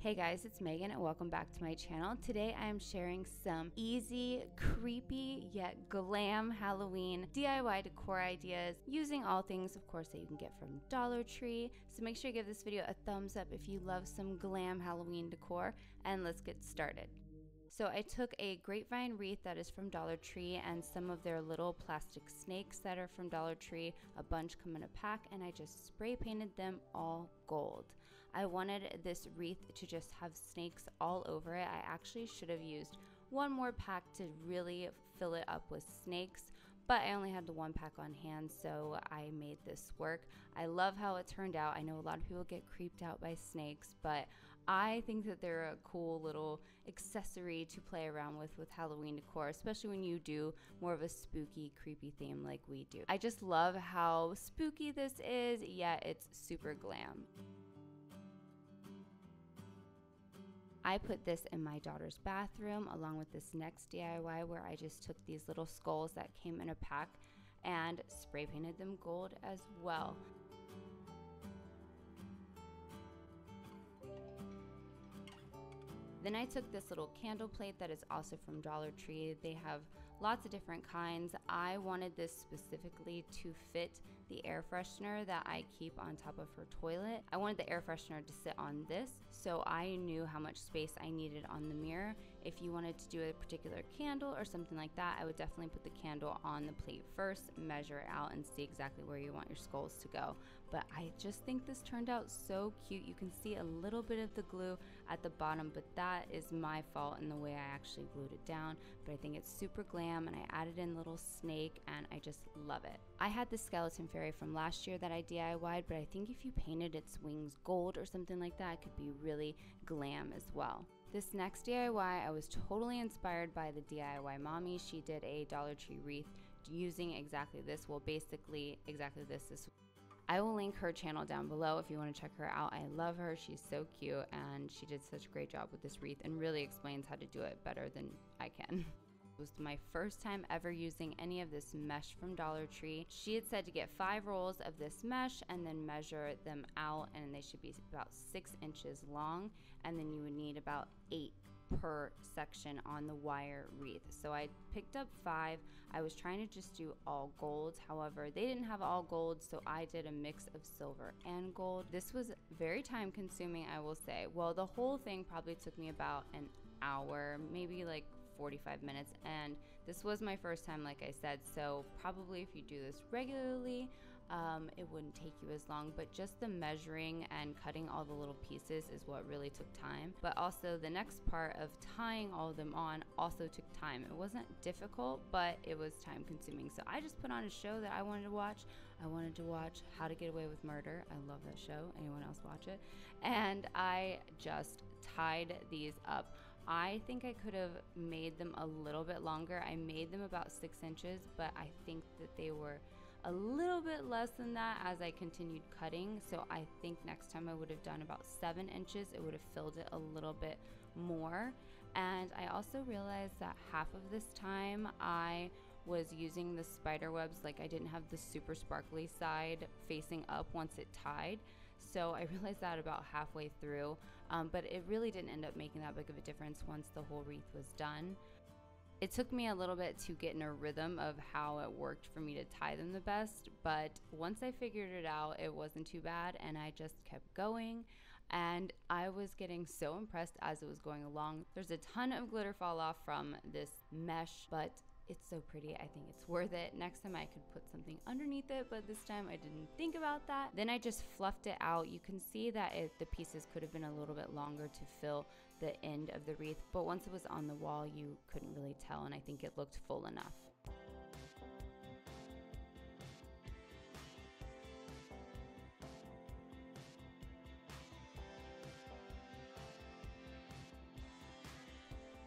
Hey guys, it's Megan and welcome back to my channel. Today I am sharing some easy, creepy, yet glam Halloween DIY decor ideas using all things, of course, that you can get from Dollar Tree. So make sure you give this video a thumbs up if you love some glam Halloween decor, and let's get started. So I took a grapevine wreath that is from Dollar Tree and some of their little plastic snakes that are from Dollar Tree. A bunch come in a pack, and I just spray painted them all gold. I wanted this wreath to just have snakes all over it. I actually should have used one more pack to really fill it up with snakes, but I only had the one pack on hand, so I made this work. I love how it turned out. I know a lot of people get creeped out by snakes, but I think that they're a cool little accessory to play around with Halloween decor, especially when you do more of a spooky, creepy theme like we do. I just love how spooky this is, yet it's super glam. I put this in my daughter's bathroom along with this next DIY where I just took these little skulls that came in a pack and spray painted them gold as well. Then I took this little candle plate that is also from Dollar Tree. They have lots of different kinds. I wanted this specifically to fit the air freshener that I keep on top of her toilet. I wanted the air freshener to sit on this, so I knew how much space I needed on the mirror. If you wanted to do a particular candle or something like that, I would definitely put the candle on the plate first, measure it out, and see exactly where you want your skulls to go. But I just think this turned out so cute. You can see a little bit of the glue at the bottom, but that is my fault in the way I actually glued it down. But I think it's super glam, and I added in a little snake, and I just love it. I had the skeleton fairy from last year that I DIY'd, but I think if you painted its wings gold or something like that, it could be really glam as well. This next DIY, I was totally inspired by the DIY mommy. She did a Dollar Tree wreath using exactly this. Well, basically exactly this. I will link her channel down below if you want to check her out. I love her. She's so cute, and she did such a great job with this wreath and really explains how to do it better than I can. It was my first time ever using any of this mesh from Dollar Tree. She had said to get 5 rolls of this mesh and then measure them out, and they should be about 6 inches long, and then you would need about 8 per section on the wire wreath. So I picked up 5. I was trying to just do all gold. However, they didn't have all gold, so I did a mix of silver and gold. This was very time consuming, I will say. Well, the whole thing probably took me about an hour, maybe like 45 minutes, and this was my first time, like I said, so probably if you do this regularly, it wouldn't take you as long, but just the measuring and cutting all the little pieces is what really took time. But also the next part of tying all of them on also took time. It wasn't difficult, but it was time consuming. So I just put on a show that I wanted to watch. I wanted to watch How to Get Away with Murder. I love that show. Anyone else watch it? And I just tied these up. I think I could have made them a little bit longer. I made them about 6 inches, but I think that they were a little bit less than that as I continued cutting. So I think next time I would have done about 7 inches. It would have filled it a little bit more. And I also realized that half of this time I was using the spider webs, like I didn't have the super sparkly side facing up once it tied. So I realized that about halfway through, but it really didn't end up making that big of a difference once the whole wreath was done. It took me a little bit to get in a rhythm of how it worked for me to tie them the best, but once I figured it out, it wasn't too bad, and I just kept going, and I was getting so impressed as it was going along. There's a ton of glitter fall off from this mesh, but it's so pretty. I think it's worth it. Next time I could put something underneath it, but this time I didn't think about that. Then I just fluffed it out. You can see that the pieces could have been a little bit longer to fill the end of the wreath, but once it was on the wall, you couldn't really tell, and I think it looked full enough.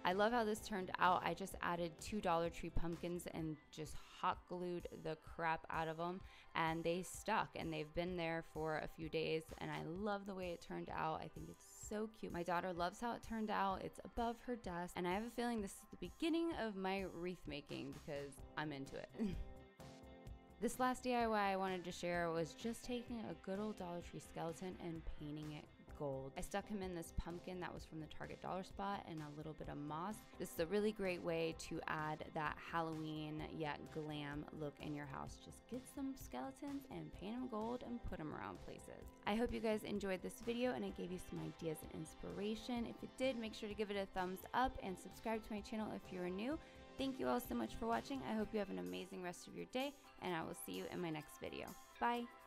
I love how this turned out. I just added 2 Dollar Tree pumpkins and just hot glued the crap out of them, and they stuck, and they've been there for a few days, and I love the way it turned out. I think it's so cute. My daughter loves how it turned out. It's above her desk, and I have a feeling this is the beginning of my wreath making because I'm into it. This last DIY I wanted to share was just taking a good old Dollar Tree skeleton and painting it gold. I stuck him in this pumpkin that was from the Target dollar spot and a little bit of moss. This is a really great way to add that Halloween yet glam look in your house. Just get some skeletons and paint them gold and put them around places. I hope you guys enjoyed this video and it gave you some ideas and inspiration. If it did, make sure to give it a thumbs up and subscribe to my channel if you're new. Thank you all so much for watching. I hope you have an amazing rest of your day, and I will see you in my next video. Bye!